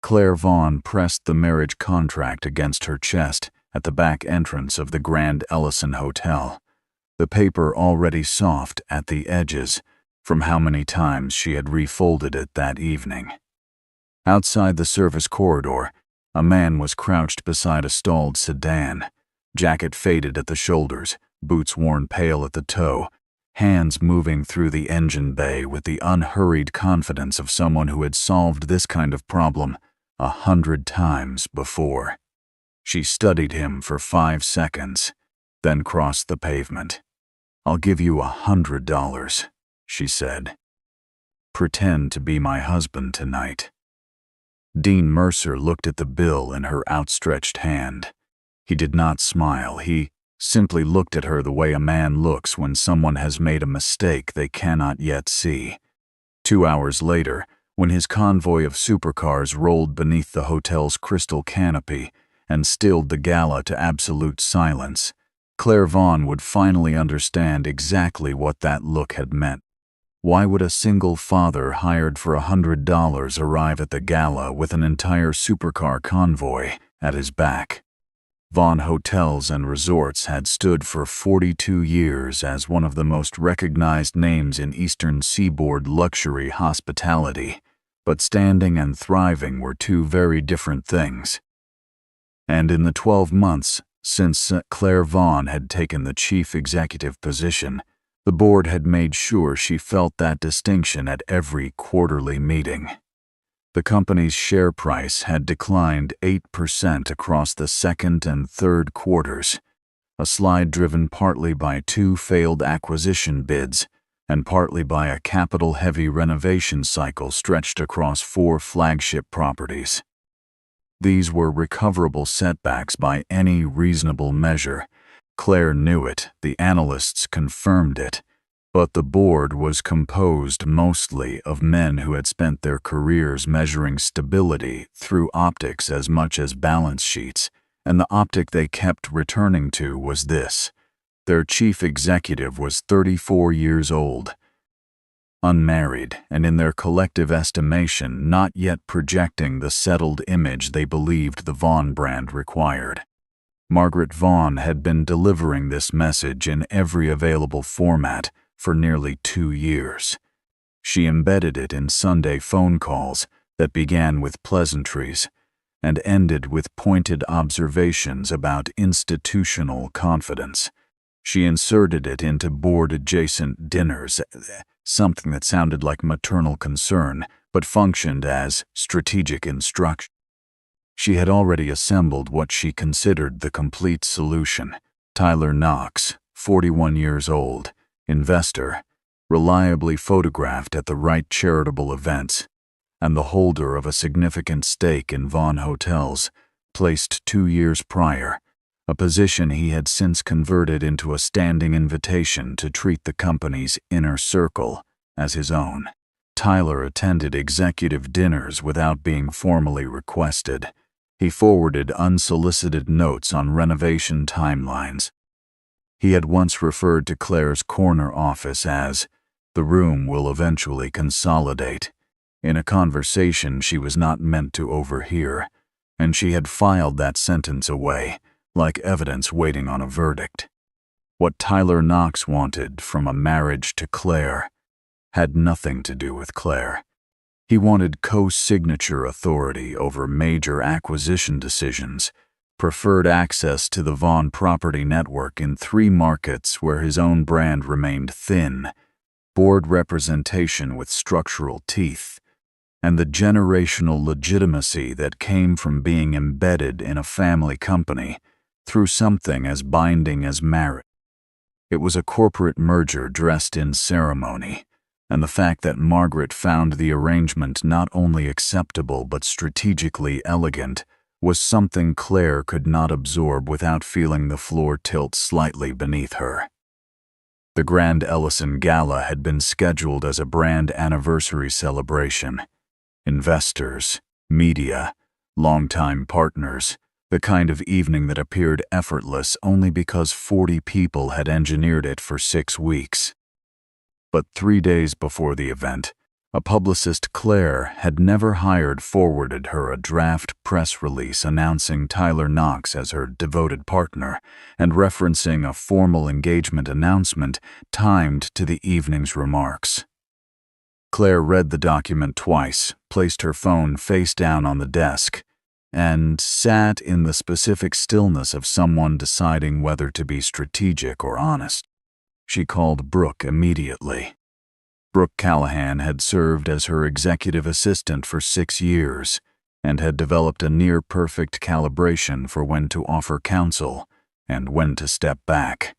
Claire Vaughn pressed the marriage contract against her chest at the back entrance of the Grand Ellison Hotel, the paper already soft at the edges from how many times she had refolded it that evening. Outside the service corridor, a man was crouched beside a stalled sedan, jacket faded at the shoulders, boots worn pale at the toe, hands moving through the engine bay with the unhurried confidence of someone who had solved this kind of problem 100 times before. She studied him for 5 seconds, then crossed the pavement. "I'll give you $100, she said. "Pretend to be my husband tonight." Dean Mercer looked at the bill in her outstretched hand. He did not smile. He simply looked at her the way a man looks when someone has made a mistake they cannot yet see. 2 hours later, when his convoy of supercars rolled beneath the hotel's crystal canopy and stilled the gala to absolute silence, Claire Vaughn would finally understand exactly what that look had meant. Why would a single father hired for $100 arrive at the gala with an entire supercar convoy at his back? Vaughn Hotels and Resorts had stood for 42 years as one of the most recognized names in Eastern Seaboard luxury hospitality, but standing and thriving were two very different things. And in the 12 months since Claire Vaughn had taken the chief executive position, the board had made sure she felt that distinction at every quarterly meeting. The company's share price had declined 8% across the second and third quarters, a slide driven partly by 2 failed acquisition bids and partly by a capital-heavy renovation cycle stretched across 4 flagship properties. These were recoverable setbacks by any reasonable measure. Claire knew it, the analysts confirmed it, but the board was composed mostly of men who had spent their careers measuring stability through optics as much as balance sheets, and the optic they kept returning to was this: their chief executive was 34 years old, unmarried, and in their collective estimation not yet projecting the settled image they believed the Vaughn brand required. Margaret Vaughn had been delivering this message in every available format for nearly 2 years. She embedded it in Sunday phone calls that began with pleasantries and ended with pointed observations about institutional confidence. She inserted it into board-adjacent dinners, something that sounded like maternal concern but functioned as strategic instruction. She had already assembled what she considered the complete solution. Tyler Knox, 41 years old, investor, reliably photographed at the right charitable events, and the holder of a significant stake in Vaughn Hotels, placed 2 years prior, a position he had since converted into a standing invitation to treat the company's inner circle as his own. Tyler attended executive dinners without being formally requested. He forwarded unsolicited notes on renovation timelines. He had once referred to Claire's corner office as, "The room will eventually consolidate," in a conversation she was not meant to overhear, and she had filed that sentence away, like evidence waiting on a verdict. What Tyler Knox wanted from a marriage to Claire had nothing to do with Claire. He wanted co-signature authority over major acquisition decisions, preferred access to the Vaughn property network in 3 markets where his own brand remained thin, board representation with structural teeth, and the generational legitimacy that came from being embedded in a family company through something as binding as marriage. It was a corporate merger dressed in ceremony, and the fact that Margaret found the arrangement not only acceptable but strategically elegant was something Claire could not absorb without feeling the floor tilt slightly beneath her. The Grand Ellison Gala had been scheduled as a brand anniversary celebration. Investors, media, longtime partners, the kind of evening that appeared effortless only because 40 people had engineered it for 6 weeks. But 3 days before the event, A publicist, Claire, had never forwarded her a draft press release announcing Tyler Knox as her devoted partner and referencing a formal engagement announcement timed to the evening's remarks. Claire read the document twice, placed her phone face down on the desk, and sat in the specific stillness of someone deciding whether to be strategic or honest. She called Brooke immediately. Brooke Callahan had served as her executive assistant for 6 years and had developed a near-perfect calibration for when to offer counsel and when to step back.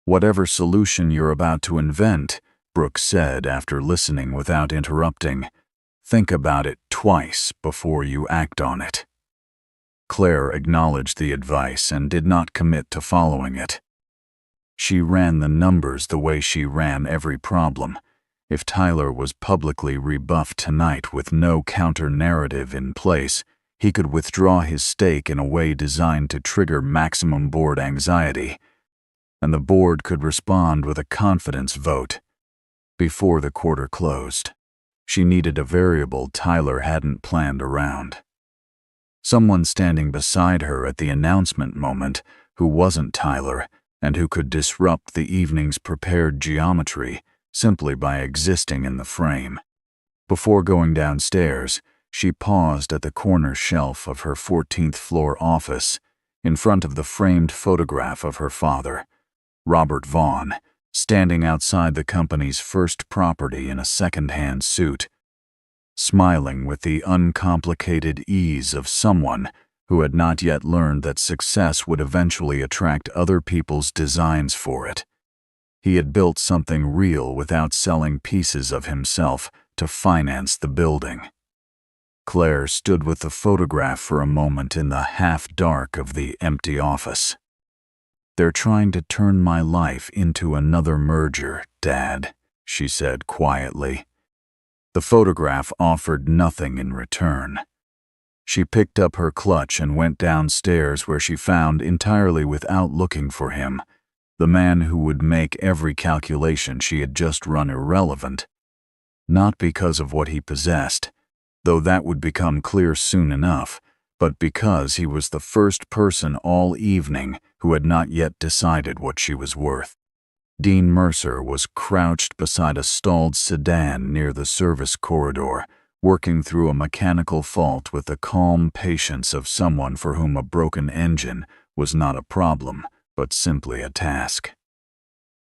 "Whatever solution you're about to invent," Brooke said after listening without interrupting, "think about it twice before you act on it." Claire acknowledged the advice and did not commit to following it. She ran the numbers the way she ran every problem. If Tyler was publicly rebuffed tonight with no counter-narrative in place, he could withdraw his stake in a way designed to trigger maximum board anxiety, and the board could respond with a confidence vote. Before the quarter closed, she needed a variable Tyler hadn't planned around. Someone standing beside her at the announcement moment who wasn't Tyler and who could disrupt the evening's prepared geometry simply by existing in the frame. Before going downstairs, she paused at the corner shelf of her 14th floor office in front of the framed photograph of her father, Robert Vaughn, standing outside the company's first property in a second-hand suit, smiling with the uncomplicated ease of someone who had not yet learned that success would eventually attract other people's designs for it. He had built something real without selling pieces of himself to finance the building. Claire stood with the photograph for a moment in the half-dark of the empty office. "They're trying to turn my life into another merger, Dad," she said quietly. The photograph offered nothing in return. She picked up her clutch and went downstairs, where she found, entirely without looking for him, the man who would make every calculation she had just run irrelevant. Not because of what he possessed, though that would become clear soon enough, but because he was the first person all evening who had not yet decided what she was worth. Dean Mercer was crouched beside a stalled sedan near the service corridor, working through a mechanical fault with the calm patience of someone for whom a broken engine was not a problem, but simply a task.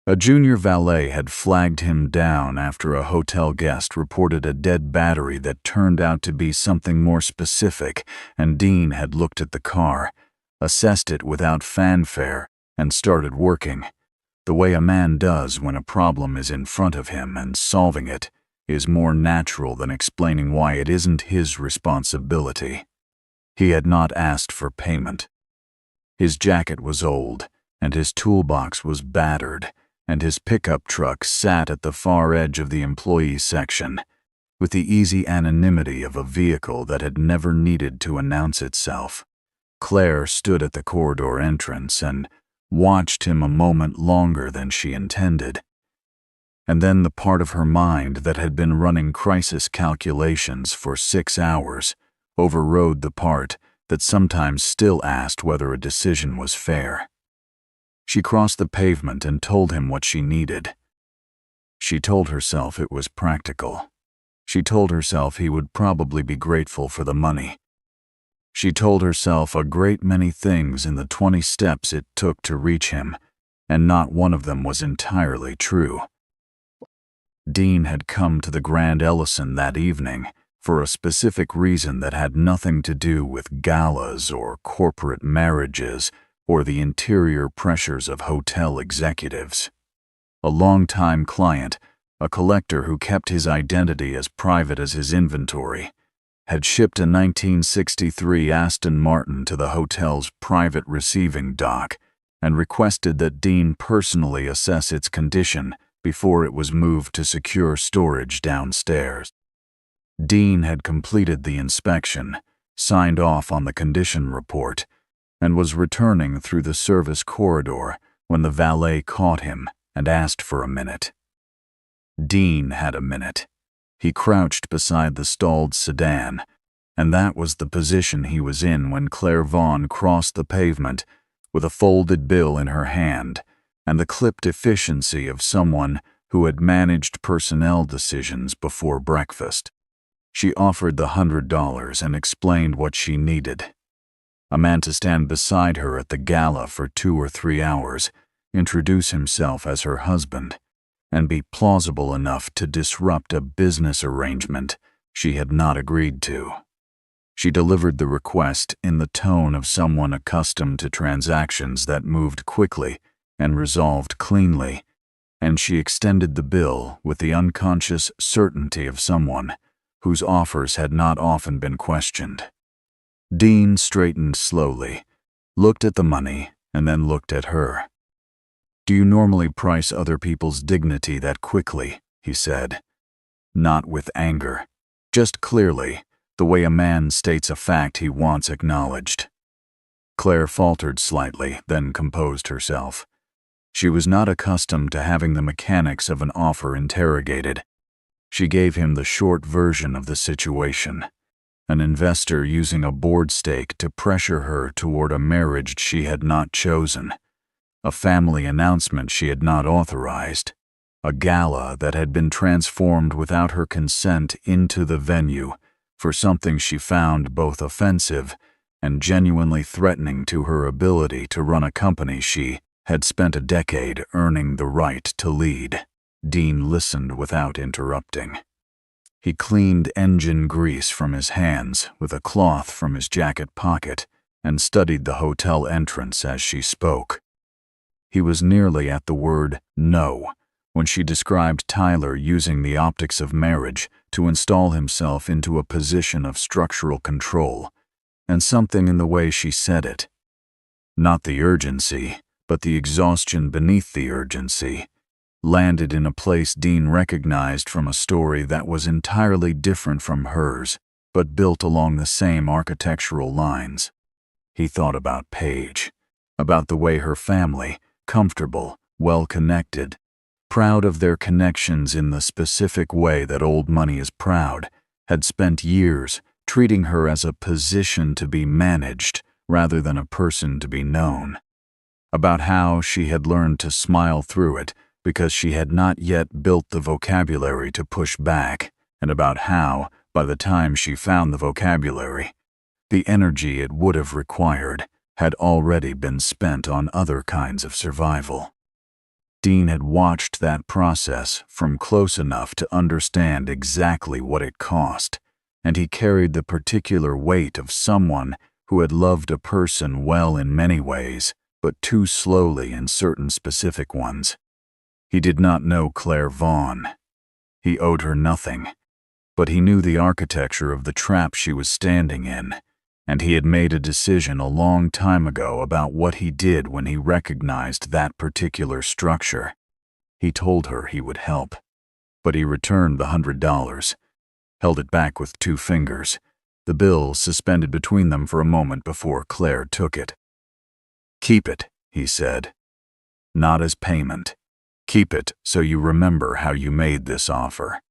A junior valet had flagged him down after a hotel guest reported a dead battery that turned out to be something more specific, and Dean had looked at the car, assessed it without fanfare, and started working, the way a man does when a problem is in front of him, and solving it is more natural than explaining why it isn't his responsibility. He had not asked for payment. His jacket was old, and his toolbox was battered, and his pickup truck sat at the far edge of the employee section, with the easy anonymity of a vehicle that had never needed to announce itself. Claire stood at the corridor entrance and watched him a moment longer than she intended. And then the part of her mind that had been running crisis calculations for 6 hours overrode the part that sometimes still asked whether a decision was fair. She crossed the pavement and told him what she needed. She told herself it was practical. She told herself he would probably be grateful for the money. She told herself a great many things in the 20 steps it took to reach him, and not one of them was entirely true. Dean had come to the Grand Ellison that evening for a specific reason that had nothing to do with galas or corporate marriages or the interior pressures of hotel executives. A longtime client, a collector who kept his identity as private as his inventory, had shipped a 1963 Aston Martin to the hotel's private receiving dock and requested that Dean personally assess its condition before it was moved to secure storage downstairs. Dean had completed the inspection, signed off on the condition report, and was returning through the service corridor when the valet caught him and asked for a minute. Dean had a minute. He crouched beside the stalled sedan, and that was the position he was in when Claire Vaughn crossed the pavement with a folded bill in her hand and the clipped efficiency of someone who had managed personnel decisions before breakfast. She offered the $100 and explained what she needed. A man to stand beside her at the gala for 2 or 3 hours, introduce himself as her husband, and be plausible enough to disrupt a business arrangement she had not agreed to. She delivered the request in the tone of someone accustomed to transactions that moved quickly and resolved cleanly, and she extended the bill with the unconscious certainty of someone whose offers had not often been questioned. Dean straightened slowly, looked at the money, and then looked at her. "Do you normally price other people's dignity that quickly?" he said. Not with anger, just clearly, the way a man states a fact he wants acknowledged. Claire faltered slightly, then composed herself. She was not accustomed to having the mechanics of an offer interrogated. She gave him the short version of the situation. An investor using a board stake to pressure her toward a marriage she had not chosen. A family announcement she had not authorized. A gala that had been transformed without her consent into the venue for something she found both offensive and genuinely threatening to her ability to run a company she had spent a decade earning the right to lead. Dean listened without interrupting. He cleaned engine grease from his hands with a cloth from his jacket pocket and studied the hotel entrance as she spoke. He was nearly at the word "no" when she described Tyler using the optics of marriage to install himself into a position of structural control, and something in the way she said it. Not the urgency, but the exhaustion beneath the urgency, landed in a place Dean recognized from a story that was entirely different from hers, but built along the same architectural lines. He thought about Paige, about the way her family, comfortable, well-connected, proud of their connections in the specific way that old money is proud, had spent years treating her as a position to be managed rather than a person to be known. About how she had learned to smile through it because she had not yet built the vocabulary to push back, and about how, by the time she found the vocabulary, the energy it would have required had already been spent on other kinds of survival. Dean had watched that process from close enough to understand exactly what it cost, and he carried the particular weight of someone who had loved a person well in many ways, but too slowly in certain specific ones. He did not know Claire Vaughn. He owed her nothing, but he knew the architecture of the trap she was standing in, and he had made a decision a long time ago about what he did when he recognized that particular structure. He told her he would help, but he returned the $100, held it back with 2 fingers, the bill suspended between them for a moment before Claire took it. "Keep it," he said. "Not as payment. Keep it so you remember how you made this offer."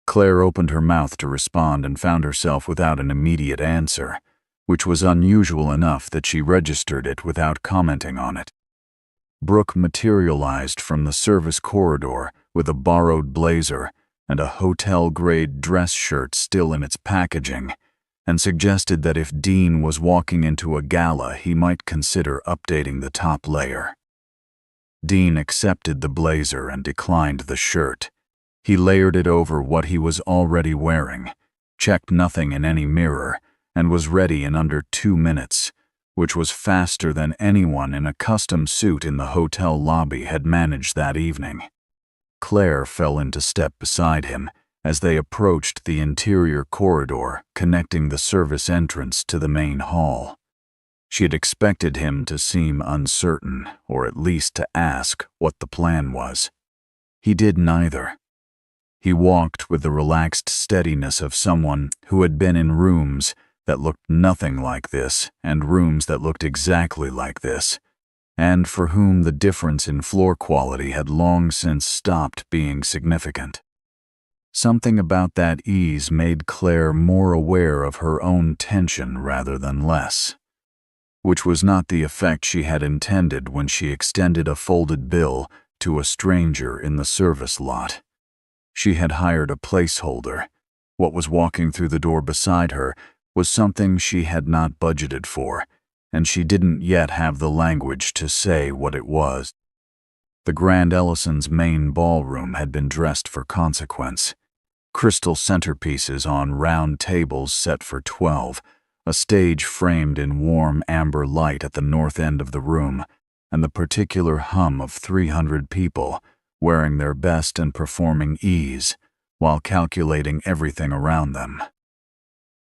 Claire opened her mouth to respond and found herself without an immediate answer, which was unusual enough that she registered it without commenting on it. Brooke materialized from the service corridor with a borrowed blazer and a hotel-grade dress shirt still in its packaging, and suggested that if Dean was walking into a gala, he might consider updating the top layer. Dean accepted the blazer and declined the shirt. He layered it over what he was already wearing, checked nothing in any mirror, and was ready in under 2 minutes, which was faster than anyone in a custom suit in the hotel lobby had managed that evening. Claire fell into step beside him as they approached the interior corridor connecting the service entrance to the main hall. She had expected him to seem uncertain, or at least to ask what the plan was. He did neither. He walked with the relaxed steadiness of someone who had been in rooms that looked nothing like this and rooms that looked exactly like this, and for whom the difference in floor quality had long since stopped being significant. Something about that ease made Claire more aware of her own tension rather than less, which was not the effect she had intended when she extended a folded bill to a stranger in the service lot. She had hired a placeholder. What was walking through the door beside her was something she had not budgeted for, and she didn't yet have the language to say what it was. The Grand Ellison's main ballroom had been dressed for consequence. Crystal centerpieces on round tables set for 12, a stage framed in warm amber light at the north end of the room, and the particular hum of 300 people wearing their best and performing ease while calculating everything around them.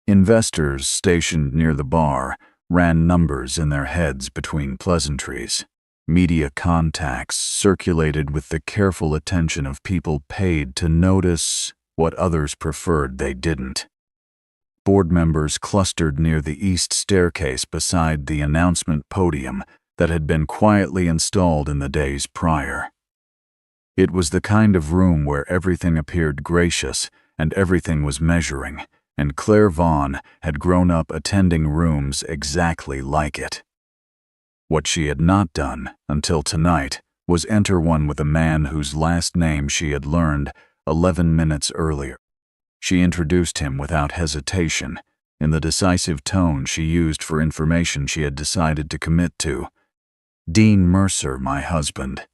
Investors stationed near the bar ran numbers in their heads between pleasantries. Media contacts circulated with the careful attention of people paid to notice what others preferred they didn't. Board members clustered near the east staircase beside the announcement podium that had been quietly installed in the days prior. It was the kind of room where everything appeared gracious and everything was measuring, and Claire Vaughn had grown up attending rooms exactly like it. What she had not done until tonight was enter one with a man whose last name she had learned 11 minutes earlier. She introduced him without hesitation, in the decisive tone she used for information she had decided to commit to. "Dean Mercer, my husband."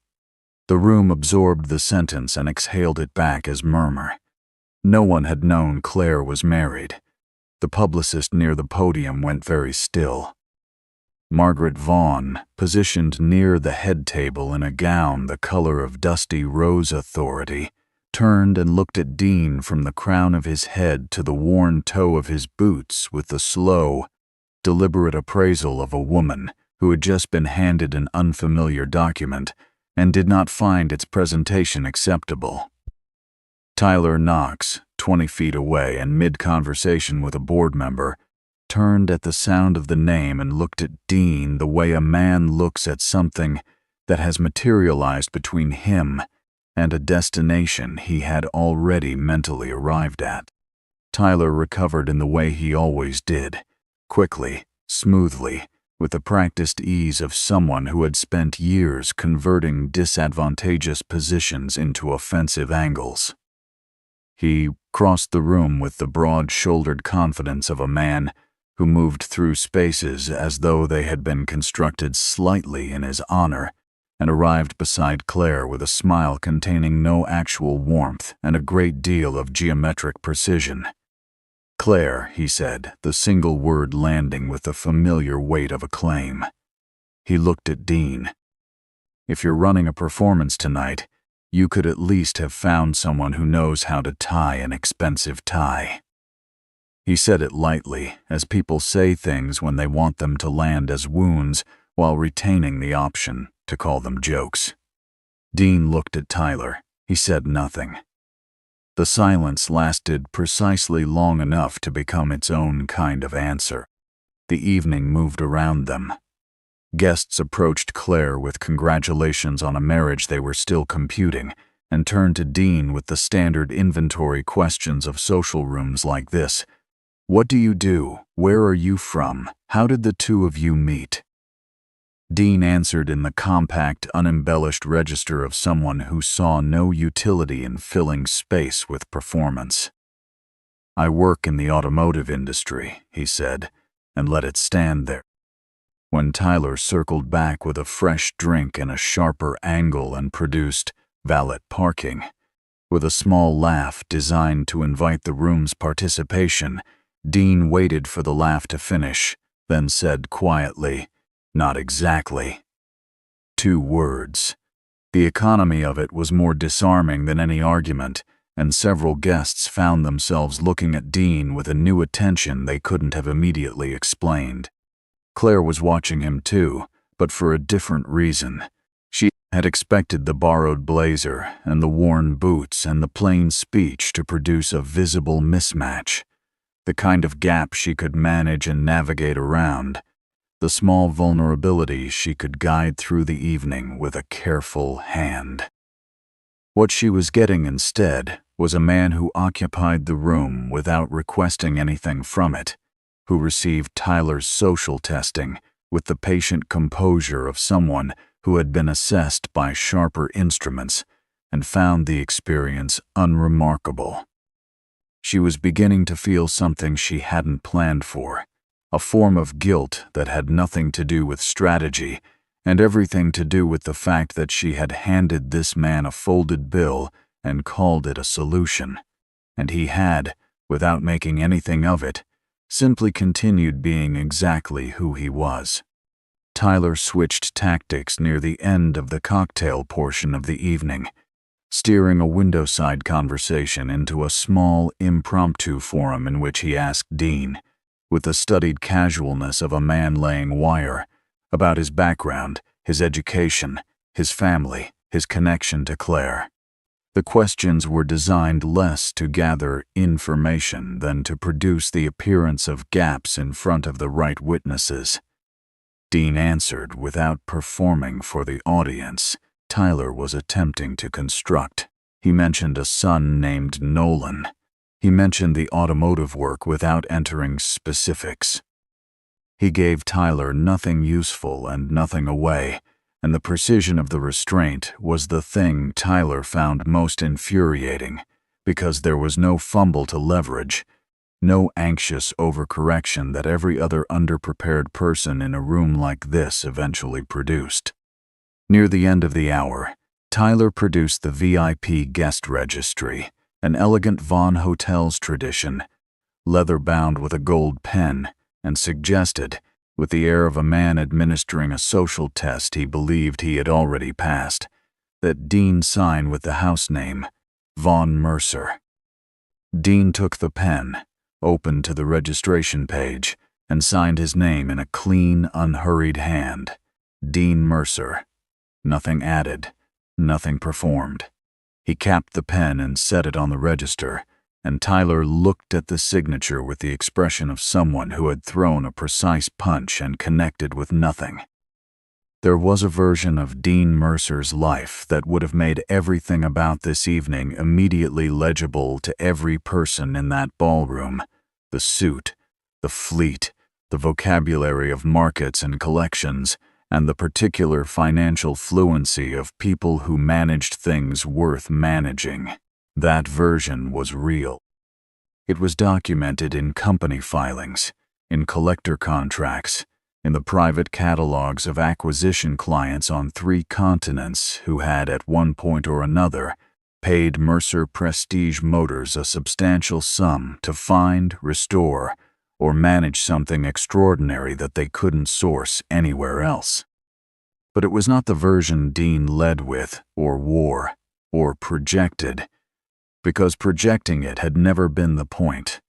The room absorbed the sentence and exhaled it back as murmur. No one had known Claire was married. The publicist near the podium went very still. Margaret Vaughn, positioned near the head table in a gown the color of dusty rose authority, turned and looked at Dean from the crown of his head to the worn toe of his boots with the slow, deliberate appraisal of a woman who had just been handed an unfamiliar document and did not find its presentation acceptable. Tyler Knox, 20 feet away and mid-conversation with a board member, turned at the sound of the name and looked at Dean the way a man looks at something that has materialized between him and a destination he had already mentally arrived at. Tyler recovered in the way he always did, quickly, smoothly, with the practiced ease of someone who had spent years converting disadvantageous positions into offensive angles. He crossed the room with the broad-shouldered confidence of a man who moved through spaces as though they had been constructed slightly in his honor, and arrived beside Claire with a smile containing no actual warmth and a great deal of geometric precision. "Claire," he said, the single word landing with the familiar weight of acclaim. He looked at Dean. "If you're running a performance tonight, you could at least have found someone who knows how to tie an expensive tie." He said it lightly, as people say things when they want them to land as wounds while retaining the option to call them jokes. Dean looked at Tyler. He said nothing. The silence lasted precisely long enough to become its own kind of answer. The evening moved around them. Guests approached Claire with congratulations on a marriage they were still computing, and turned to Dean with the standard inventory questions of social rooms like this. "What do you do? Where are you from? How did the two of you meet?" Dean answered in the compact, unembellished register of someone who saw no utility in filling space with performance. "I work in the automotive industry," he said, and let it stand there. When Tyler circled back with a fresh drink and a sharper angle and produced valet parking, with a small laugh designed to invite the room's participation, Dean waited for the laugh to finish, then said quietly, "Not exactly." 2 words. The economy of it was more disarming than any argument, and several guests found themselves looking at Dean with a new attention they couldn't have immediately explained. Claire was watching him too, but for a different reason. She had expected the borrowed blazer and the worn boots and the plain speech to produce a visible mismatch, the kind of gap she could manage and navigate around, the small vulnerability she could guide through the evening with a careful hand. What she was getting instead was a man who occupied the room without requesting anything from it, who received Tyler's social testing with the patient composure of someone who had been assessed by sharper instruments and found the experience unremarkable. She was beginning to feel something she hadn't planned for, a form of guilt that had nothing to do with strategy and everything to do with the fact that she had handed this man a folded bill and called it a solution, and he had, without making anything of it, simply continued being exactly who he was. Tyler switched tactics near the end of the cocktail portion of the evening, steering a windowside conversation into a small, impromptu forum in which he asked Dean, with the studied casualness of a man laying wire, about his background, his education, his family, his connection to Claire. The questions were designed less to gather information than to produce the appearance of gaps in front of the right witnesses. Dean answered without performing for the audience Tyler was attempting to construct. He mentioned a son named Nolan. He mentioned the automotive work without entering specifics. He gave Tyler nothing useful and nothing away, and the precision of the restraint was the thing Tyler found most infuriating, because there was no fumble to leverage, no anxious overcorrection that every other underprepared person in a room like this eventually produced. Near the end of the hour, Tyler produced the VIP guest registry, an elegant Vaughn Hotels tradition, leather-bound with a gold pen, and suggested, with the air of a man administering a social test he believed he had already passed, that Dean sign with the house name, Vaughn Mercer. Dean took the pen, opened to the registration page, and signed his name in a clean, unhurried hand. Dean Mercer. Nothing added, nothing performed. He capped the pen and set it on the register, and Tyler looked at the signature with the expression of someone who had thrown a precise punch and connected with nothing. There was a version of Dean Mercer's life that would have made everything about this evening immediately legible to every person in that ballroom: the suit, the fleet, the vocabulary of markets and collections, and the particular financial fluency of people who managed things worth managing. That version was real. It was documented in company filings, in collector contracts, in the private catalogs of acquisition clients on 3 continents who had, at one point or another, paid Mercer Prestige Motors a substantial sum to find, restore, or manage something extraordinary that they couldn't source anywhere else. But it was not the version Dean led with, or wore, or projected, because projecting it had never been the point,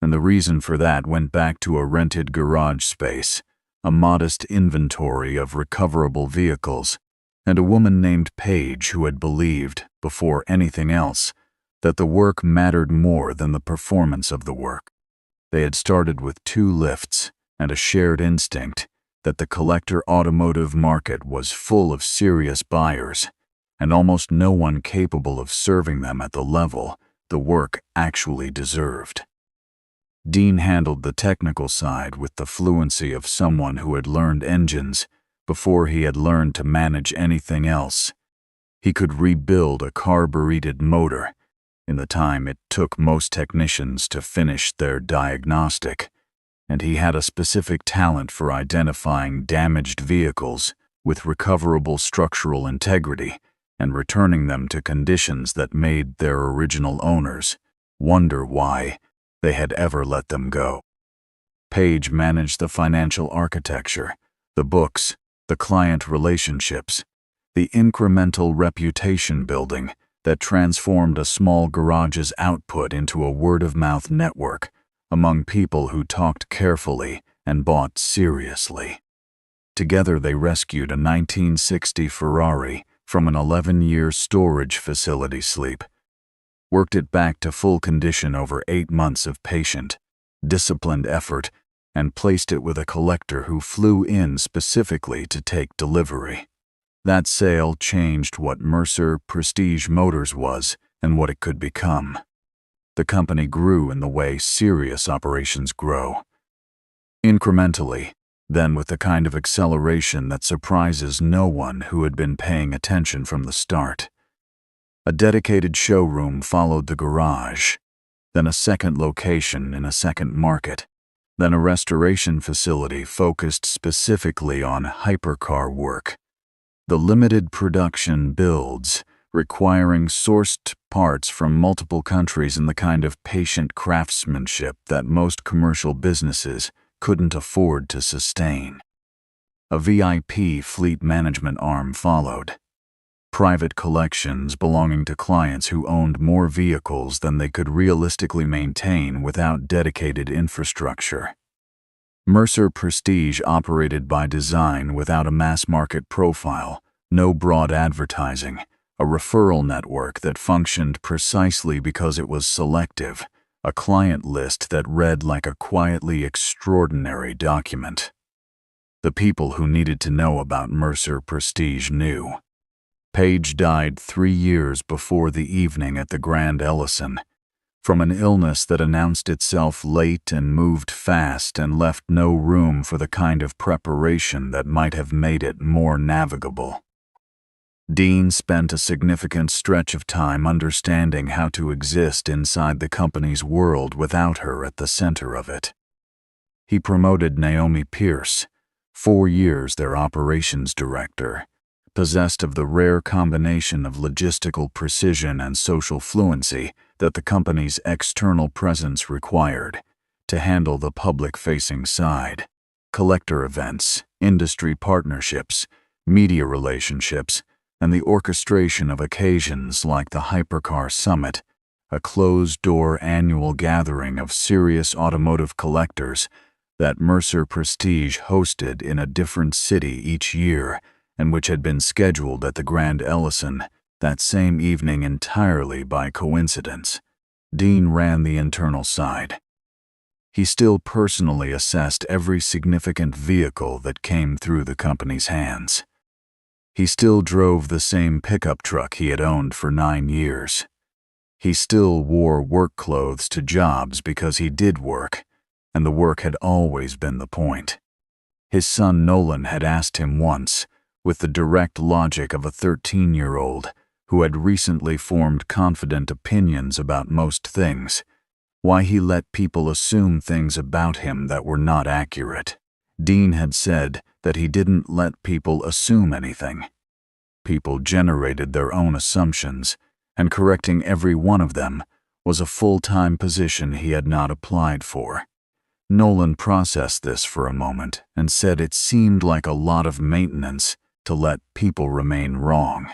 and the reason for that went back to a rented garage space, a modest inventory of recoverable vehicles, and a woman named Paige who had believed, before anything else, that the work mattered more than the performance of the work. They had started with 2 lifts and a shared instinct that the collector automotive market was full of serious buyers, and almost no one capable of serving them at the level the work actually deserved. Dean handled the technical side with the fluency of someone who had learned engines before he had learned to manage anything else. He could rebuild a carbureted motor in the time it took most technicians to finish their diagnostic, and he had a specific talent for identifying damaged vehicles with recoverable structural integrity and returning them to conditions that made their original owners wonder why they had ever let them go. Paige managed the financial architecture, the books, the client relationships, the incremental reputation building that transformed a small garage's output into a word-of-mouth network among people who talked carefully and bought seriously. Together they rescued a 1960 Ferrari from an 11-year storage facility sleep, worked it back to full condition over 8 months of patient, disciplined effort, and placed it with a collector who flew in specifically to take delivery. That sale changed what Mercer Prestige Motors was and what it could become. The company grew in the way serious operations grow. Incrementally, then with the kind of acceleration that surprises no one who had been paying attention from the start. A dedicated showroom followed the garage, then a second location in a second market, then a restoration facility focused specifically on hypercar work. The limited production builds, requiring sourced parts from multiple countries in the kind of patient craftsmanship that most commercial businesses couldn't afford to sustain. A VIP fleet management arm followed. Private collections belonging to clients who owned more vehicles than they could realistically maintain without dedicated infrastructure. Mercer Prestige operated by design without a mass-market profile, no broad advertising, a referral network that functioned precisely because it was selective, a client list that read like a quietly extraordinary document. The people who needed to know about Mercer Prestige knew. Page died 3 years before the evening at the Grand Ellison, from an illness that announced itself late and moved fast and left no room for the kind of preparation that might have made it more navigable. Dean spent a significant stretch of time understanding how to exist inside the company's world without her at the center of it. He promoted Naomi Pierce, 4 years their operations director, possessed of the rare combination of logistical precision and social fluency that the company's external presence required, to handle the public-facing side, collector events, industry partnerships, media relationships, and the orchestration of occasions like the Hypercar Summit, a closed-door annual gathering of serious automotive collectors that Mercer Prestige hosted in a different city each year, and which had been scheduled at the Grand Ellison that same evening entirely by coincidence. Dean ran the internal side. He still personally assessed every significant vehicle that came through the company's hands. He still drove the same pickup truck he had owned for 9 years. He still wore work clothes to jobs because he did work, and the work had always been the point. His son Nolan had asked him once, with the direct logic of a 13-year-old who had recently formed confident opinions about most things, why he let people assume things about him that were not accurate. Dean had said that he didn't let people assume anything. People generated their own assumptions, and correcting every one of them was a full-time position he had not applied for. Nolan processed this for a moment and said it seemed like a lot of maintenance to let people remain wrong.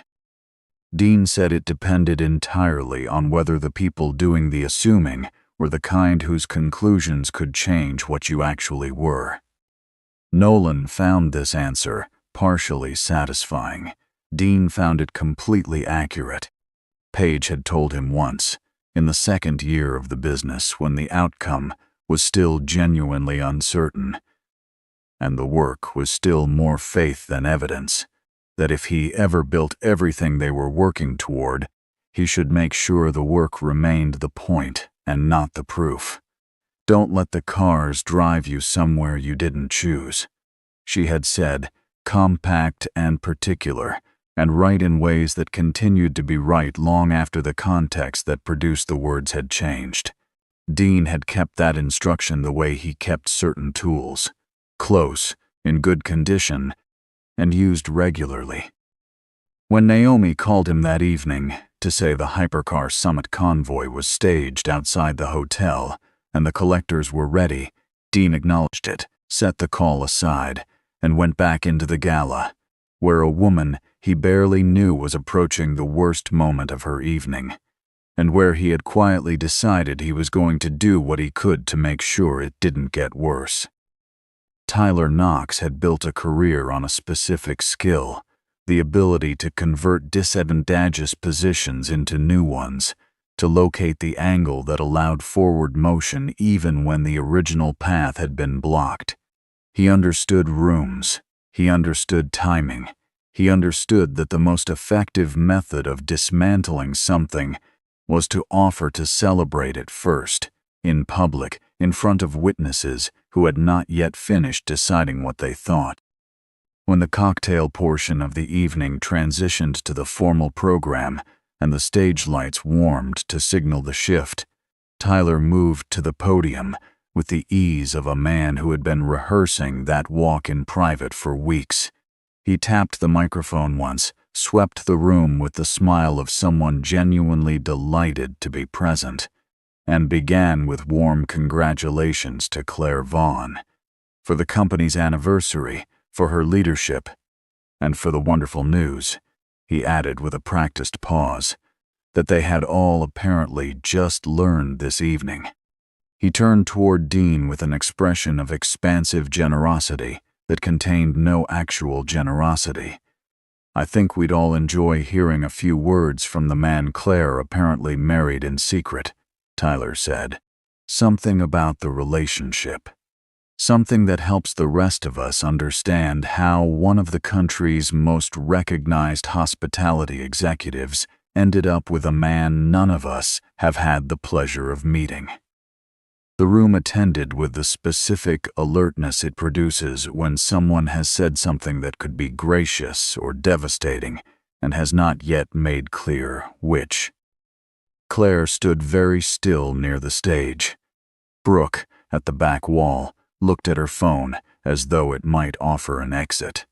Dean said it depended entirely on whether the people doing the assuming were the kind whose conclusions could change what you actually were. Nolan found this answer partially satisfying. Dean found it completely accurate. Page had told him once, in the second year of the business when the outcome was still genuinely uncertain, and the work was still more faith than evidence, that if he ever built everything they were working toward, he should make sure the work remained the point and not the proof. Don't let the cars drive you somewhere you didn't choose. She had said, compact and particular, and right in ways that continued to be right long after the context that produced the words had changed. Dean had kept that instruction the way he kept certain tools, close, in good condition, and used regularly. When Naomi called him that evening to say the Hypercar Summit convoy was staged outside the hotel and the collectors were ready, Dean acknowledged it, set the call aside, and went back into the gala, where a woman he barely knew was approaching the worst moment of her evening, and where he had quietly decided he was going to do what he could to make sure it didn't get worse. Tyler Knox had built a career on a specific skill, the ability to convert disadvantageous positions into new ones, to locate the angle that allowed forward motion even when the original path had been blocked. He understood rooms. He understood timing. He understood that the most effective method of dismantling something was to offer to celebrate it first, in public, in front of witnesses who had not yet finished deciding what they thought. When the cocktail portion of the evening transitioned to the formal program and the stage lights warmed to signal the shift, Tyler moved to the podium with the ease of a man who had been rehearsing that walk in private for weeks. He tapped the microphone once, swept the room with the smile of someone genuinely delighted to be present, and began with warm congratulations to Claire Vaughn for the company's anniversary, for her leadership, and for the wonderful news, he added with a practiced pause, that they had all apparently just learned this evening. He turned toward Dean with an expression of expansive generosity that contained no actual generosity. I think we'd all enjoy hearing a few words from the man Claire apparently married in secret, Tyler said. Something about the relationship. Something that helps the rest of us understand how one of the country's most recognized hospitality executives ended up with a man none of us have had the pleasure of meeting. The room attended with the specific alertness it produces when someone has said something that could be gracious or devastating and has not yet made clear which. Claire stood very still near the stage. Brooke, at the back wall, looked at her phone as though it might offer an exit.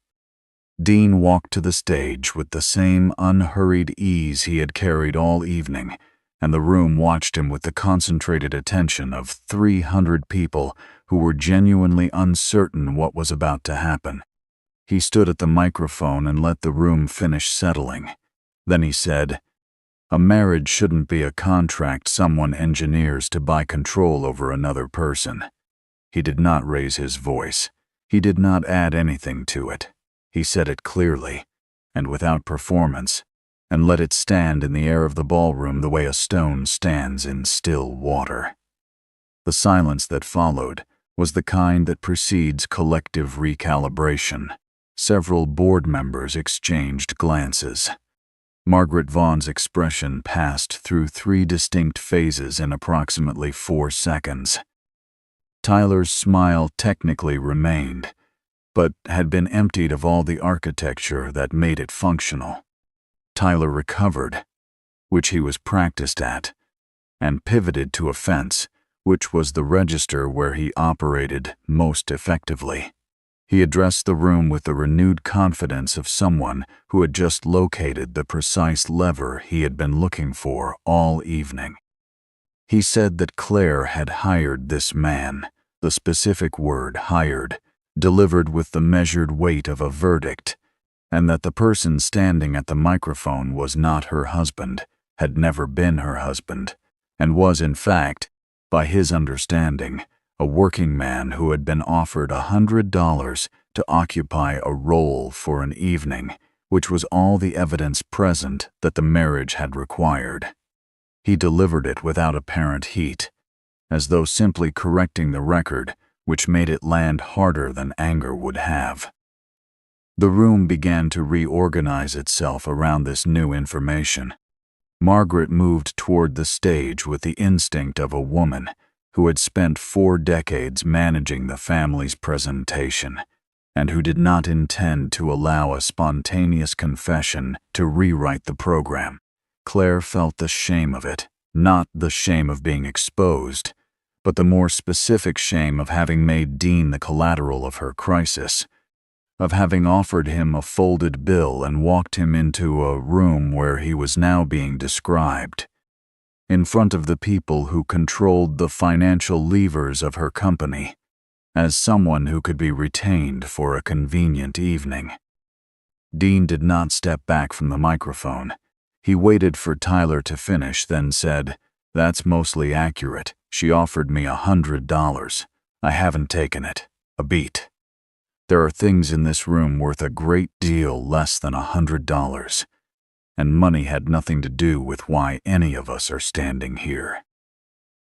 Dean walked to the stage with the same unhurried ease he had carried all evening, and the room watched him with the concentrated attention of 300 people who were genuinely uncertain what was about to happen. He stood at the microphone and let the room finish settling. Then he said, "A marriage shouldn't be a contract someone engineers to buy control over another person." He did not raise his voice. He did not add anything to it. He said it clearly, and without performance, and let it stand in the air of the ballroom the way a stone stands in still water. The silence that followed was the kind that precedes collective recalibration. Several board members exchanged glances. Margaret Vaughn's expression passed through 3 distinct phases in approximately 4 seconds. Tyler's smile technically remained, but had been emptied of all the architecture that made it functional. Tyler recovered, which he was practiced at, and pivoted to a fence, which was the register where he operated most effectively. He addressed the room with the renewed confidence of someone who had just located the precise lever he had been looking for all evening. He said that Claire had hired this man, the specific word hired, delivered with the measured weight of a verdict, and that the person standing at the microphone was not her husband, had never been her husband, and was in fact, by his understanding, a working man who had been offered $100 to occupy a role for an evening, which was all the evidence present that the marriage had required. He delivered it without apparent heat, as though simply correcting the record, which made it land harder than anger would have. The room began to reorganize itself around this new information. Margaret moved toward the stage with the instinct of a woman who had spent 4 decades managing the family's presentation, and who did not intend to allow a spontaneous confession to rewrite the program. Claire felt the shame of it, not the shame of being exposed, but the more specific shame of having made Dean the collateral of her crisis, of having offered him a folded bill and walked him into a room where he was now being described, in front of the people who controlled the financial levers of her company, as someone who could be retained for a convenient evening. Dean did not step back from the microphone. He waited for Tyler to finish, then said, "That's mostly accurate. She offered me $100. I haven't taken it. A beat. There are things in this room worth a great deal less than $100, and money had nothing to do with why any of us are standing here."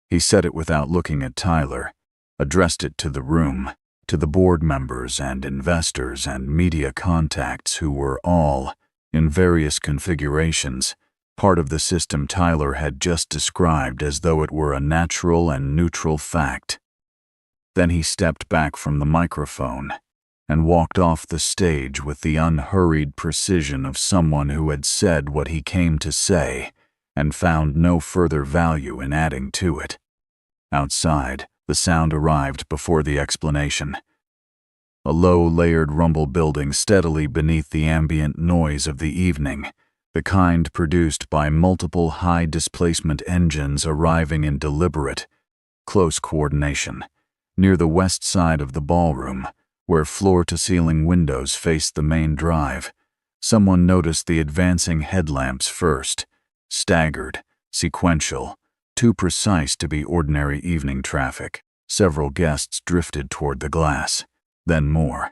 He said it without looking at Tyler, addressed it to the room, to the board members and investors and media contacts who were all, in various configurations, part of the system Tyler had just described as though it were a natural and neutral fact. Then he stepped back from the microphone and walked off the stage with the unhurried precision of someone who had said what he came to say and found no further value in adding to it. Outside, the sound arrived before the explanation. A low, layered rumble building steadily beneath the ambient noise of the evening, the kind produced by multiple high-displacement engines arriving in deliberate, close coordination, near the west side of the ballroom, where floor-to-ceiling windows faced the main drive. Someone noticed the advancing headlamps first, staggered, sequential, too precise to be ordinary evening traffic. Several guests drifted toward the glass, then more.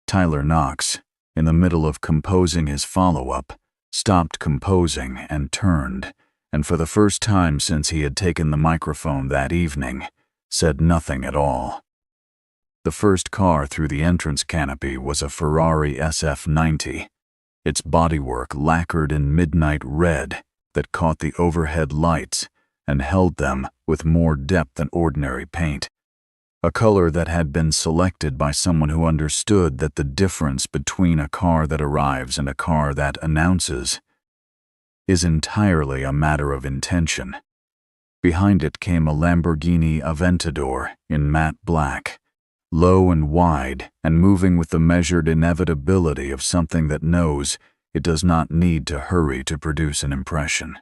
Tyler Knox, in the middle of composing his follow-up, stopped composing and turned, and for the first time since he had taken the microphone that evening, said nothing at all. The first car through the entrance canopy was a Ferrari SF90, its bodywork lacquered in midnight red that caught the overhead lights and held them with more depth than ordinary paint, a color that had been selected by someone who understood that the difference between a car that arrives and a car that announces is entirely a matter of intention. Behind it came a Lamborghini Aventador in matte black, low and wide and moving with the measured inevitability of something that knows it does not need to hurry to produce an impression.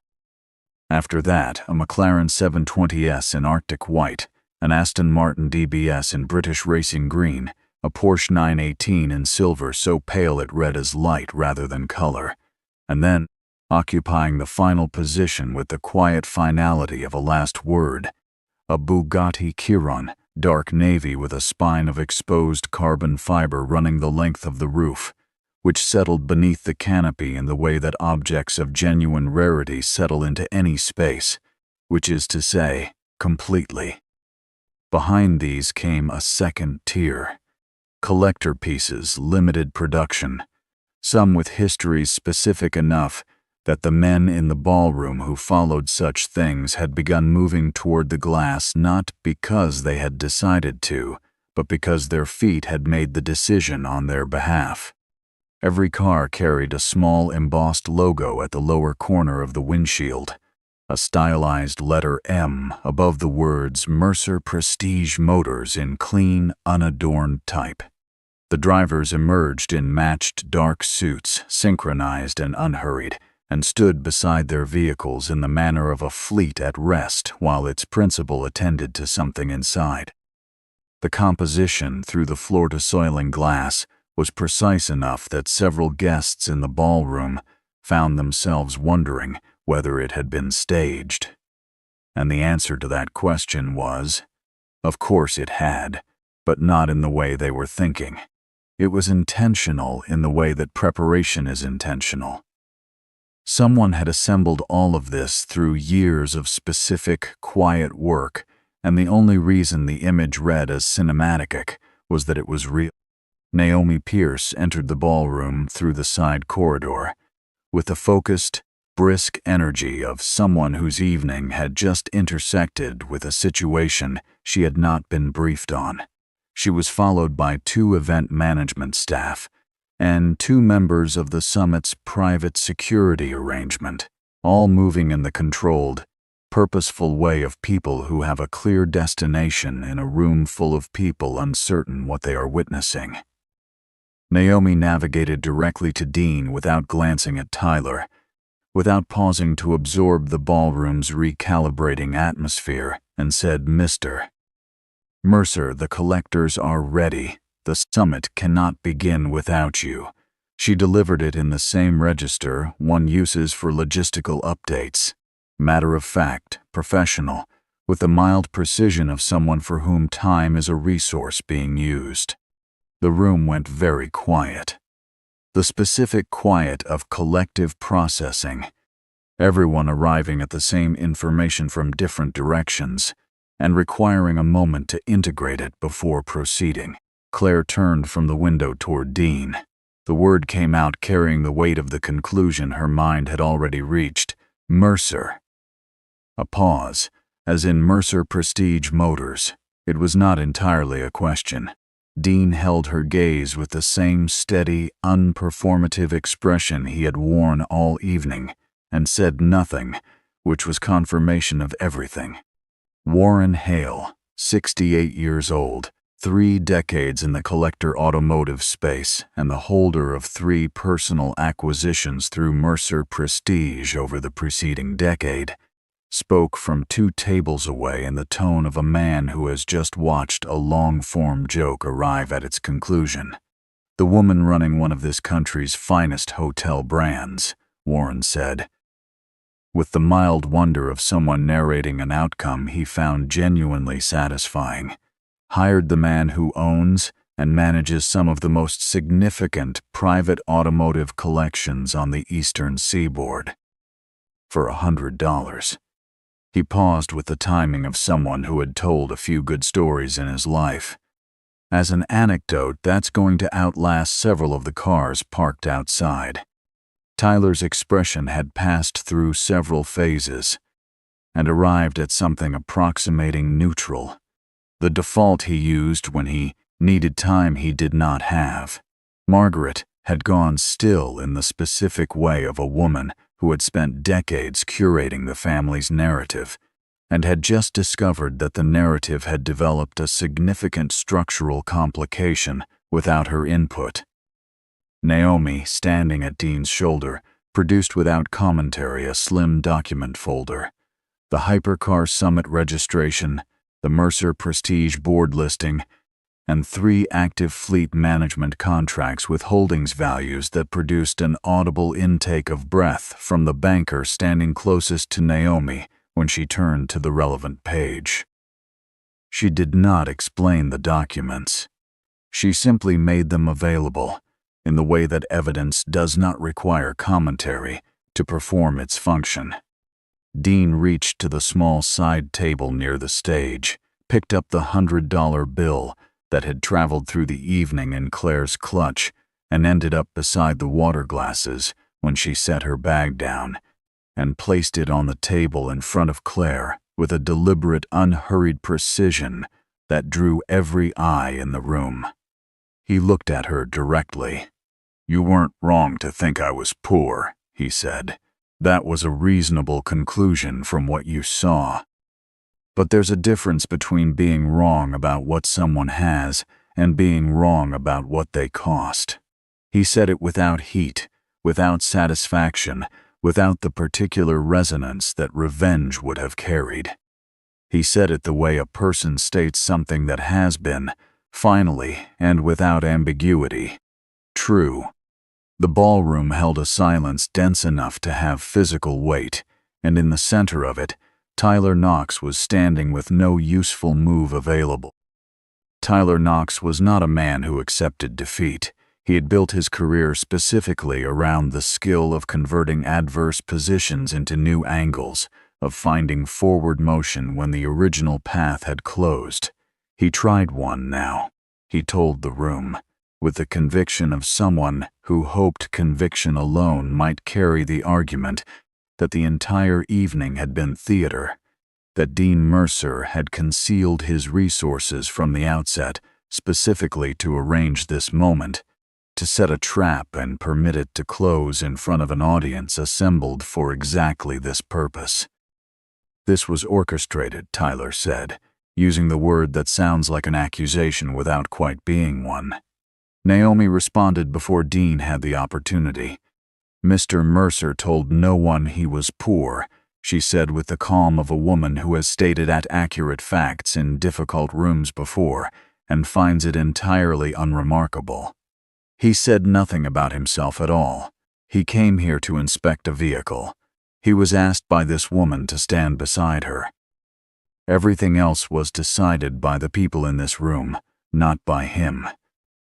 After that, a McLaren 720S in Arctic white, an Aston Martin DBS in British racing green, a Porsche 918 in silver so pale it read as light rather than color, and then, occupying the final position with the quiet finality of a last word, a Bugatti Chiron, dark navy with a spine of exposed carbon fiber running the length of the roof, which settled beneath the canopy in the way that objects of genuine rarity settle into any space, which is to say, completely. Behind these came a second tier, collector pieces, limited production, some with histories specific enough that the men in the ballroom who followed such things had begun moving toward the glass not because they had decided to, but because their feet had made the decision on their behalf. Every car carried a small embossed logo at the lower corner of the windshield, a stylized letter M above the words Mercer Prestige Motors in clean, unadorned type. The drivers emerged in matched dark suits, synchronized and unhurried, and stood beside their vehicles in the manner of a fleet at rest while its principal attended to something inside. The composition through the floor-to-ceiling glass was precise enough that several guests in the ballroom found themselves wondering whether it had been staged. And the answer to that question was, of course it had, but not in the way they were thinking. It was intentional in the way that preparation is intentional. Someone had assembled all of this through years of specific, quiet work, and the only reason the image read as cinematic was that it was real. Naomi Pierce entered the ballroom through the side corridor, with the focused, brisk energy of someone whose evening had just intersected with a situation she had not been briefed on. She was followed by 2 event management staff and 2 members of the summit's private security arrangement, all moving in the controlled, purposeful way of people who have a clear destination in a room full of people uncertain what they are witnessing. Naomi navigated directly to Dean without glancing at Tyler, without pausing to absorb the ballroom's recalibrating atmosphere, and said, "Mr. Mercer, the collectors are ready. The summit cannot begin without you." She delivered it in the same register one uses for logistical updates, matter of fact, professional, with the mild precision of someone for whom time is a resource being used. The room went very quiet. The specific quiet of collective processing, everyone arriving at the same information from different directions, and requiring a moment to integrate it before proceeding. Claire turned from the window toward Dean. The word came out carrying the weight of the conclusion her mind had already reached. Mercer. A pause, as in Mercer Prestige Motors. It was not entirely a question. Dean held her gaze with the same steady, unperformative expression he had worn all evening, and said nothing, which was confirmation of everything. Warren Hale, 68 years old, 3 decades in the collector automotive space, and the holder of 3 personal acquisitions through Mercer Prestige over the preceding decade, spoke from 2 tables away in the tone of a man who has just watched a long-form joke arrive at its conclusion. The woman running one of this country's finest hotel brands, Warren said, with the mild wonder of someone narrating an outcome he found genuinely satisfying. Hired the man who owns and manages some of the most significant private automotive collections on the eastern seaboard. For $100. He paused with the timing of someone who had told a few good stories in his life. As an anecdote, that's going to outlast several of the cars parked outside. Tyler's expression had passed through several phases and arrived at something approximating neutral, the default he used when he needed time he did not have. Margaret had gone still in the specific way of a woman who had spent decades curating the family's narrative and had just discovered that the narrative had developed a significant structural complication without her input. Naomi, standing at Dean's shoulder, produced without commentary a slim document folder. The Hypercar Summit registration, the Mercer Prestige board listing, and 3 active fleet management contracts with holdings values that produced an audible intake of breath from the banker standing closest to Naomi when she turned to the relevant page. She did not explain the documents. She simply made them available, in the way that evidence does not require commentary to perform its function. Dean reached to the small side table near the stage, picked up the $100 bill that had traveled through the evening in Claire's clutch, and ended up beside the water glasses when she set her bag down, and placed it on the table in front of Claire with a deliberate, unhurried precision that drew every eye in the room. He looked at her directly. "You weren't wrong to think I was poor," he said. "That was a reasonable conclusion from what you saw. But there's a difference between being wrong about what someone has and being wrong about what they cost." He said it without heat, without satisfaction, without the particular resonance that revenge would have carried. He said it the way a person states something that has been, finally and without ambiguity, true. The ballroom held a silence dense enough to have physical weight, and in the center of it, Tyler Knox was standing with no useful move available. Tyler Knox was not a man who accepted defeat. He had built his career specifically around the skill of converting adverse positions into new angles, of finding forward motion when the original path had closed. He tried one now, he told the room, with the conviction of someone who hoped conviction alone might carry the argument that the entire evening had been theater, that Dean Mercer had concealed his resources from the outset specifically to arrange this moment, to set a trap and permit it to close in front of an audience assembled for exactly this purpose. This was orchestrated, Tyler said, using the word that sounds like an accusation without quite being one. Naomi responded before Dean had the opportunity. "Mr. Mercer told no one he was poor," she said with the calm of a woman who has stated accurate facts in difficult rooms before and finds it entirely unremarkable. "He said nothing about himself at all. He came here to inspect a vehicle. He was asked by this woman to stand beside her. Everything else was decided by the people in this room, not by him.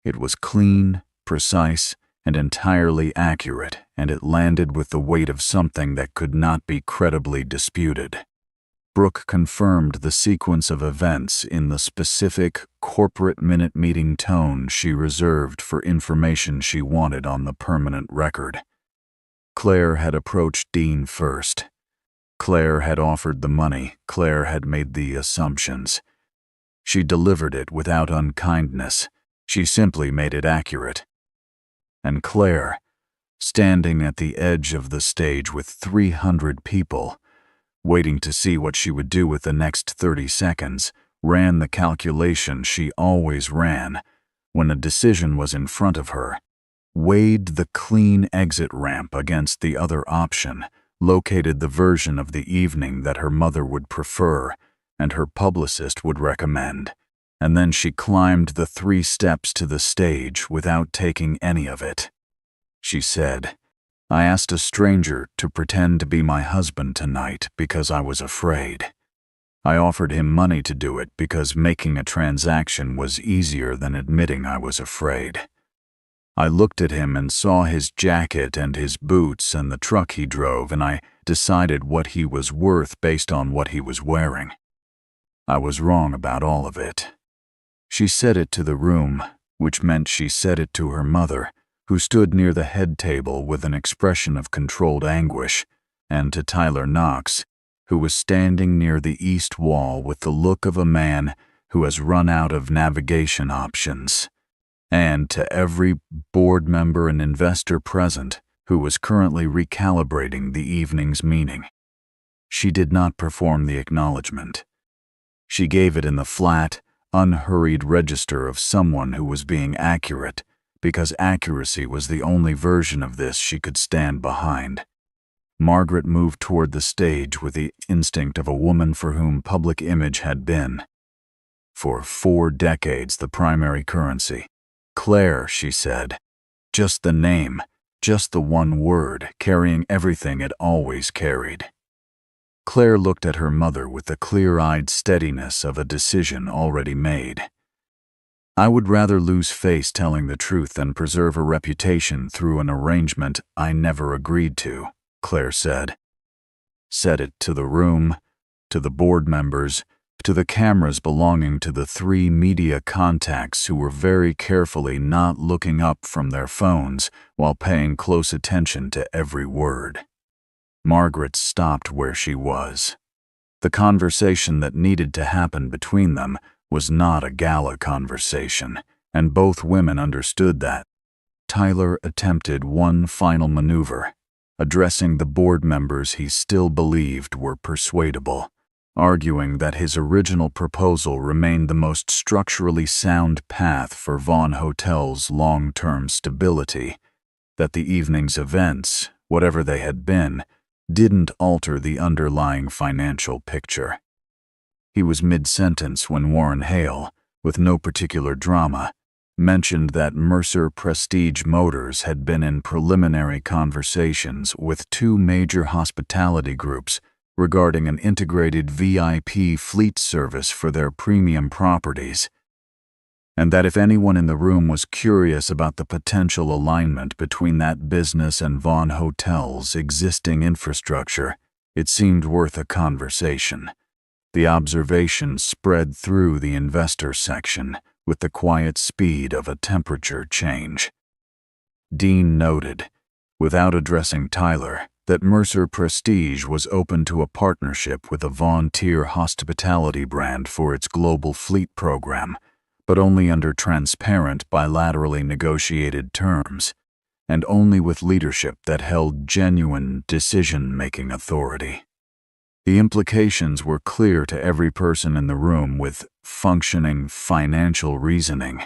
It was clean, precise, and entirely accurate, and it landed with the weight of something that could not be credibly disputed." Brooke confirmed the sequence of events in the specific corporate minute meeting tone she reserved for information she wanted on the permanent record. Claire had approached Dean first. Claire had offered the money. Claire had made the assumptions. She delivered it without unkindness. She simply made it accurate. And Claire, standing at the edge of the stage with 300 people, waiting to see what she would do with the next 30 seconds, ran the calculation she always ran when a decision was in front of her, weighed the clean exit ramp against the other option, located the version of the evening that her mother would prefer and her publicist would recommend, and then she climbed the 3 steps to the stage without taking any of it. She said, "I asked a stranger to pretend to be my husband tonight because I was afraid. I offered him money to do it because making a transaction was easier than admitting I was afraid. I looked at him and saw his jacket and his boots and the truck he drove, and I decided what he was worth based on what he was wearing. I was wrong about all of it." She said it to the room, which meant she said it to her mother, who stood near the head table with an expression of controlled anguish, and to Tyler Knox, who was standing near the east wall with the look of a man who has run out of navigation options, and to every board member and investor present who was currently recalibrating the evening's meaning. She did not perform the acknowledgement. She gave it in the flat, unhurried register of someone who was being accurate, because accuracy was the only version of this she could stand behind. Margaret moved toward the stage with the instinct of a woman for whom public image had been, for 4 decades, the primary currency. "Claire," she said. Just the name, just the one word, carrying everything it always carried. Claire looked at her mother with the clear-eyed steadiness of a decision already made. "I would rather lose face telling the truth than preserve a reputation through an arrangement I never agreed to," Claire said. Said it to the room, to the board members, to the cameras belonging to the 3 media contacts who were very carefully not looking up from their phones while paying close attention to every word. Margaret stopped where she was. The conversation that needed to happen between them was not a gala conversation, and both women understood that. Tyler attempted one final maneuver, addressing the board members he still believed were persuadable, arguing that his original proposal remained the most structurally sound path for Vaughn Hotel's long-term stability, that the evening's events, whatever they had been, didn't alter the underlying financial picture. He was mid-sentence when Warren Hale, with no particular drama, mentioned that Mercer Prestige Motors had been in preliminary conversations with 2 major hospitality groups regarding an integrated VIP fleet service for their premium properties, and that if anyone in the room was curious about the potential alignment between that business and Vaughn Hotel's existing infrastructure, it seemed worth a conversation. The observation spread through the investor section with the quiet speed of a temperature change. Dean noted, without addressing Tyler, that Mercer Prestige was open to a partnership with a Vaughn-tier hospitality brand for its global fleet program, but only under transparent, bilaterally negotiated terms, and only with leadership that held genuine decision-making authority. The implications were clear to every person in the room with functioning financial reasoning,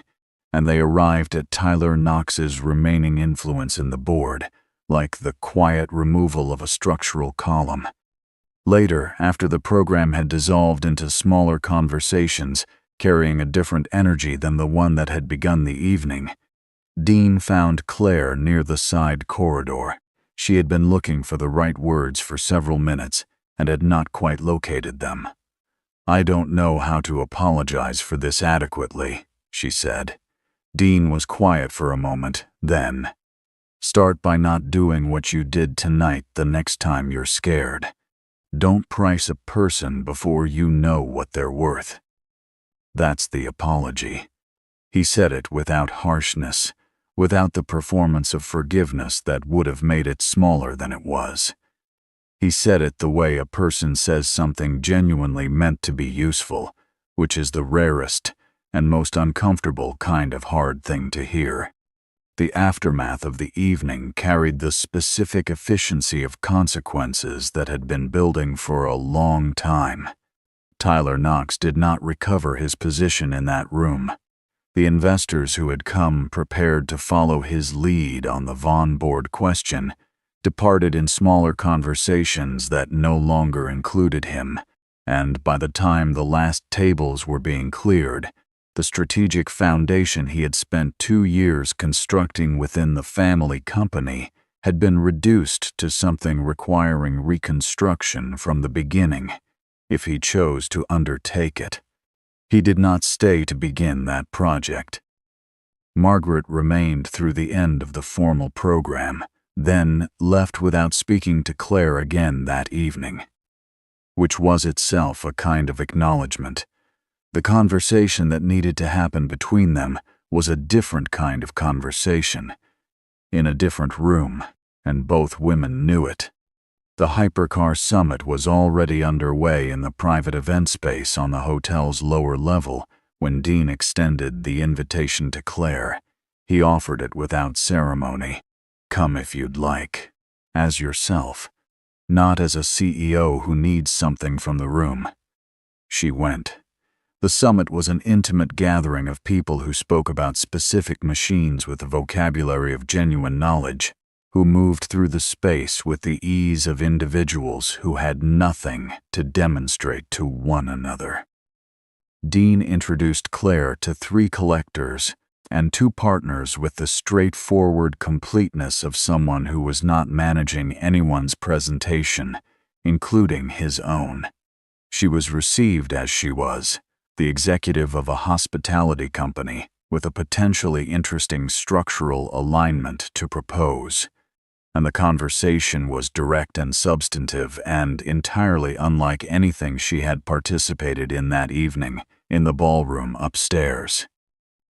and they arrived at Tyler Knox's remaining influence in the board, like the quiet removal of a structural column. Later, after the program had dissolved into smaller conversations carrying a different energy than the one that had begun the evening, Dean found Claire near the side corridor. She had been looking for the right words for several minutes and had not quite located them. "I don't know how to apologize for this adequately," she said. Dean was quiet for a moment, then, "Start by not doing what you did tonight the next time you're scared. Don't price a person before you know what they're worth. That's the apology. He said it without harshness, without the performance of forgiveness that would have made it smaller than it was. He said it the way a person says something genuinely meant to be useful, which is the rarest and most uncomfortable kind of hard thing to hear. The aftermath of the evening carried the specific efficiency of consequences that had been building for a long time. Tyler Knox did not recover his position in that room. The investors who had come prepared to follow his lead on the Vaughn board question departed in smaller conversations that no longer included him, and by the time the last tables were being cleared, the strategic foundation he had spent 2 years constructing within the family company had been reduced to something requiring reconstruction from the beginning, if he chose to undertake it. He did not stay to begin that project. Margaret remained through the end of the formal program, then left without speaking to Claire again that evening, which was itself a kind of acknowledgement. The conversation that needed to happen between them was a different kind of conversation, in a different room, and both women knew it. The hypercar summit was already underway in the private event space on the hotel's lower level when Dean extended the invitation to Claire. He offered it without ceremony. Come if you'd like, as yourself, not as a CEO who needs something from the room. She went. The summit was an intimate gathering of people who spoke about specific machines with the vocabulary of genuine knowledge, who moved through the space with the ease of individuals who had nothing to demonstrate to one another. Dean introduced Claire to 3 collectors and 2 partners with the straightforward completeness of someone who was not managing anyone's presentation, including his own. She was received as she was, the executive of a hospitality company with a potentially interesting structural alignment to propose, and the conversation was direct and substantive and entirely unlike anything she had participated in that evening in the ballroom upstairs.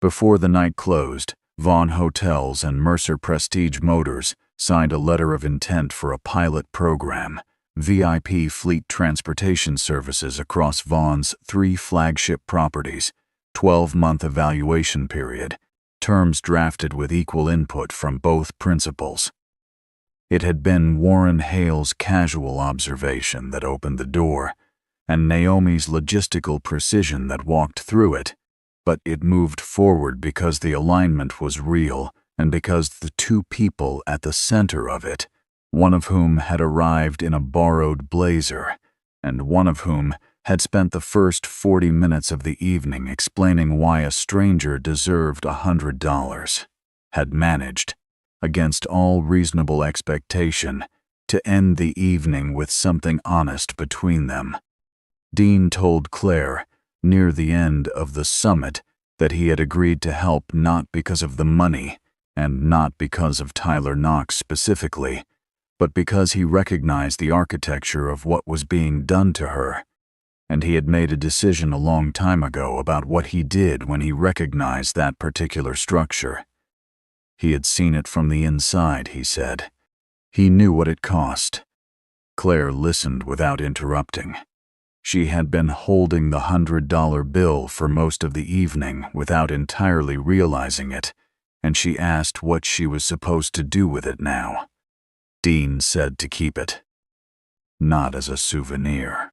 Before the night closed, Vaughn Hotels and Mercer Prestige Motors signed a letter of intent for a pilot program, VIP fleet transportation services across Vaughn's 3 flagship properties, 12-month evaluation period, terms drafted with equal input from both principals. It had been Warren Hale's casual observation that opened the door, and Naomi's logistical precision that walked through it, but it moved forward because the alignment was real and because the 2 people at the center of it, one of whom had arrived in a borrowed blazer, and one of whom had spent the first 40 minutes of the evening explaining why a stranger deserved $100, had managed, against all reasonable expectation, to end the evening with something honest between them. Dean told Claire, near the end of the summit, that he had agreed to help not because of the money, and not because of Tyler Knox specifically, but because he recognized the architecture of what was being done to her, and he had made a decision a long time ago about what he did when he recognized that particular structure. He had seen it from the inside, he said. He knew what it cost. Claire listened without interrupting. She had been holding the $100 bill for most of the evening without entirely realizing it, and she asked what she was supposed to do with it now. Dean said to keep it. Not as a souvenir.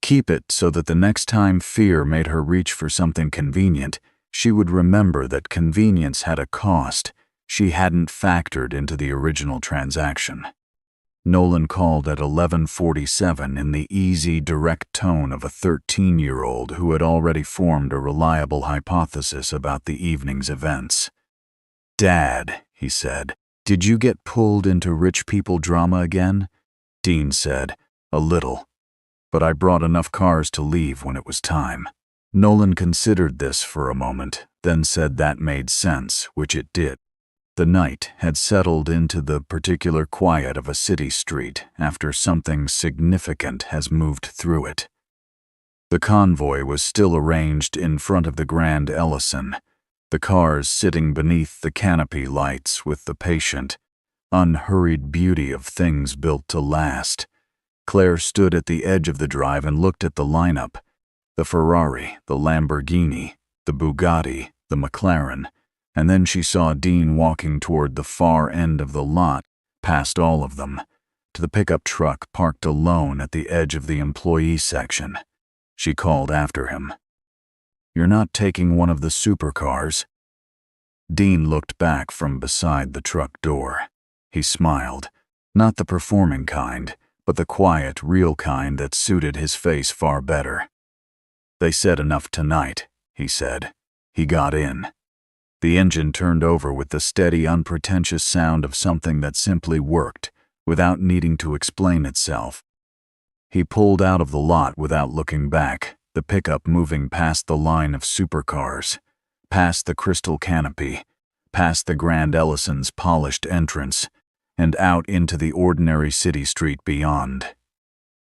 Keep it so that the next time fear made her reach for something convenient, she would remember that convenience had a cost she hadn't factored into the original transaction. Nolan called at 11:47 in the easy, direct tone of a 13-year-old who had already formed a reliable hypothesis about the evening's events. "Dad," he said, "did you get pulled into rich people drama again?" Dean said, "A little. But I brought enough cars to leave when it was time." Nolan considered this for a moment, then said that made sense, which it did. The night had settled into the particular quiet of a city street after something significant has moved through it. The convoy was still arranged in front of the Grand Ellison, the cars sitting beneath the canopy lights with the patient, unhurried beauty of things built to last. Claire stood at the edge of the drive and looked at the lineup: the Ferrari, the Lamborghini, the Bugatti, the McLaren, and then she saw Dean walking toward the far end of the lot, past all of them, to the pickup truck parked alone at the edge of the employee section. She called after him, "You're not taking one of the supercars?" Dean looked back from beside the truck door. He smiled, not the performing kind, but the quiet, real kind that suited his face far better. "They said enough tonight," he said. He got in. The engine turned over with the steady, unpretentious sound of something that simply worked, without needing to explain itself. He pulled out of the lot without looking back, the pickup moving past the line of supercars, past the crystal canopy, past the Grand Ellison's polished entrance, and out into the ordinary city street beyond.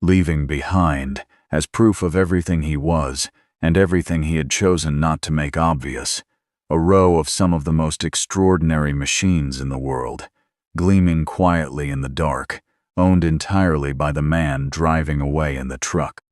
Leaving behind, as proof of everything he was and everything he had chosen not to make obvious, a row of some of the most extraordinary machines in the world, gleaming quietly in the dark, owned entirely by the man driving away in the truck.